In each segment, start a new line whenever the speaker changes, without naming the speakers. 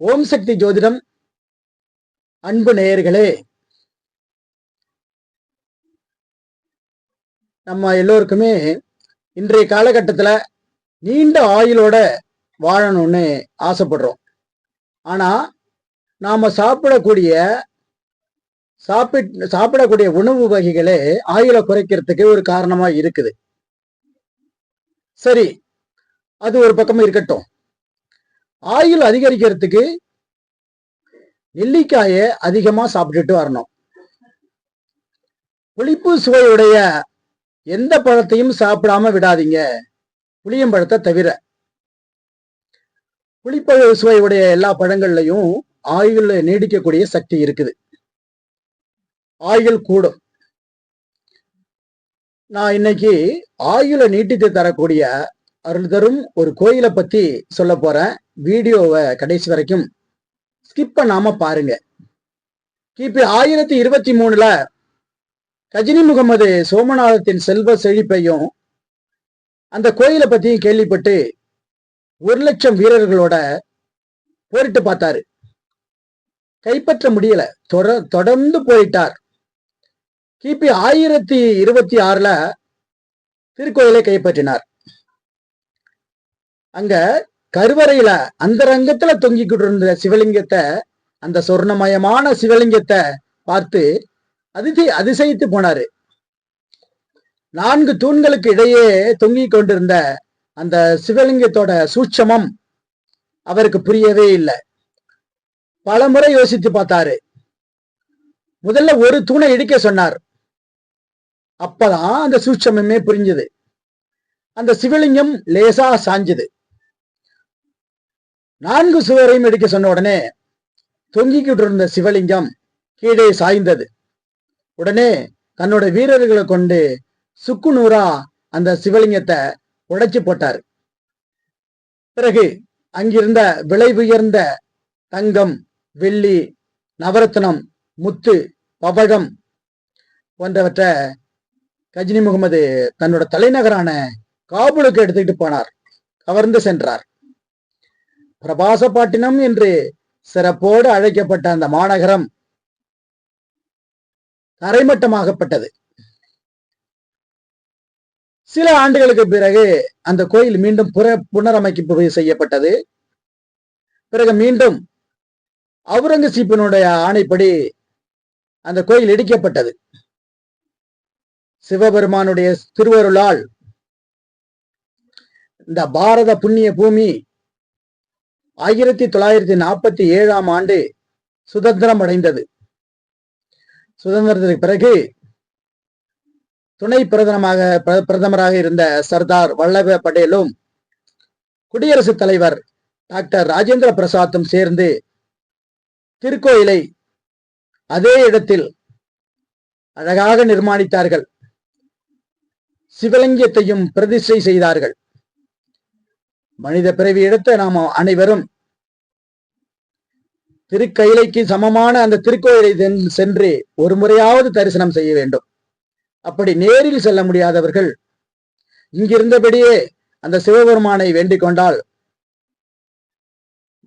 ஓம் சக்தி ஜோதிடம் அன்பு நேயர்களே, நம்ம எல்லோருக்குமே இன்றைய காலகட்டத்தில் நீண்ட ஆயுளோட வாழணும்னு ஆசைப்படுறோம். ஆனா நாம சாப்பிடக்கூடிய உணவு வகைகளே ஆயுளை குறைக்கிறதுக்கு ஒரு காரணமா இருக்குது. சரி, அது ஒரு பக்கம் இருக்கட்டும். ஆயுள் அதிகரிக்கிறதுக்கு நெல்லிக்காயை அதிகமா சாப்பிட்டுட்டு வரணும். புளிப்பு சுவையுடைய எந்த பழத்தையும் சாப்பிடாம விடாதீங்க, புளியம்பழத்தை தவிர. புளிப்பு சுவையுடைய எல்லா பழங்கள்லையும் ஆயுள் நீடிக்கக்கூடிய சக்தி இருக்குது, ஆயுள் கூடும். நான் இன்னைக்கு ஆயுளை நீட்டித்து தரக்கூடிய அருள் தரும் ஒரு கோயிலை பத்தி சொல்ல போறேன். வீடியோவை கடைசி வரைக்கும் ஸ்கிப் பண்ணாம பாருங்க. கிபி 1023 கஜினி முகமது சோமநாதத்தின் செல்வ செழிப்பையும் அந்த கோயிலை பத்தியும் கேள்விப்பட்டு 1,00,000 வீரர்களோட போரிட்டு பார்த்தாரு. கைப்பற்ற முடியல, தொடர்ந்து போயிட்டார். கிபி 1026 திருக்கோயிலை கைப்பற்றினார். அங்க கருவறையில அந்தரங்கத்துல தொங்கிக்கிட்டு இருந்த சிவலிங்கத்தை, அந்த சொர்ணமயமான சிவலிங்கத்தை பார்த்து அதிசயித்து போனாரு. 4 தூண்களுக்கு இடையே தொங்கிக் கொண்டிருந்த அந்த சிவலிங்கத்தோட சூட்சமம் அவருக்கு புரியவே இல்லை. பல முறை யோசித்து பார்த்தாரு. முதல்ல ஒரு தூணை இடிக்க சொன்னார். அப்பதான் அந்த சூட்சமே புரிஞ்சது. அந்த சிவலிங்கம் லேசா சாஞ்சது. 4 சுவரையும் இடிக்க சொன்ன உடனே தொங்கிக்கிட்டு இருந்த சிவலிங்கம் கீழே சாய்ந்தது. உடனே தன்னோட வீரர்களை கொண்டு சுக்கு நூறா அந்த சிவலிங்கத்தை உடைச்சு போட்டார். பிறகு அங்கிருந்த விலை உயர்ந்த தங்கம், வெள்ளி, நவரத்னம், முத்து, பவழம் போன்றவற்றை கஜினி முகமது தன்னோட தலைநகரான காபூலுக்கு எடுத்துக்கிட்டு போனார், கவர்ந்து சென்றார். பிரபாசப்பாட்டினம் என்று சிறப்போடு அழைக்கப்பட்ட அந்த மாநகரம் தரைமட்டமாகப்பட்டது. சில ஆண்டுகளுக்கு பிறகு அந்த கோயில் மீண்டும் புனரமைப்பு செய்யப்பட்டது. பிறகு மீண்டும் அவுரங்கசீப்பினுடைய ஆணைப்படி அந்த கோயில் இடிக்கப்பட்டது. சிவபெருமானுடைய திருவருளால் இந்த பாரத புண்ணிய பூமி 1947 சுதந்திரம் அடைந்தது. சுதந்திரத்திற்கு பிறகு துணை பிரதமராக இருந்த சர்தார் வல்லபாய் பட்டேலும் குடியரசுத் தலைவர் டாக்டர் ராஜேந்திர பிரசாத்தும் சேர்ந்து திருக்கோயிலை அதே இடத்தில் அழகாக நிர்மாணித்தார்கள். சிவலிங்கத்தையும் பிரதிஷ்டை செய்தார்கள். மனித பிறவி எடுத்த நாம் அனைவரும் திருக்கயிலைக்கு சமமான அந்த திருக்கோயிலை சென்று ஒரு முறையாவது தரிசனம் செய்ய வேண்டும். அப்படி நேரில் செல்ல முடியாதவர்கள் இங்கிருந்தபடியே அந்த சிவபெருமானை வேண்டிக் கொண்டால்,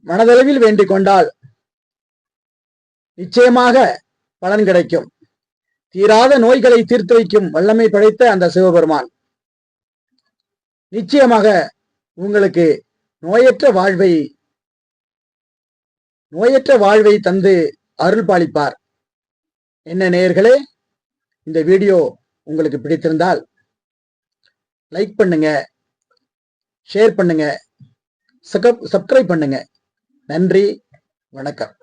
மனதளவில் வேண்டிக் கொண்டால் நிச்சயமாக பலன் கிடைக்கும். தீராத நோய்களை தீர்த்து வைக்கும் வல்லமை படைத்த அந்த சிவபெருமான் நிச்சயமாக உங்களுக்கு நோயற்ற வாழ்வை தந்து அருள் பாலிப்பார். என்ன நேயர்களே, இந்த வீடியோ உங்களுக்கு பிடித்திருந்தால் லைக் பண்ணுங்க, ஷேர் பண்ணுங்க, சப்ஸ்கிரைப் பண்ணுங்க. நன்றி, வணக்கம்.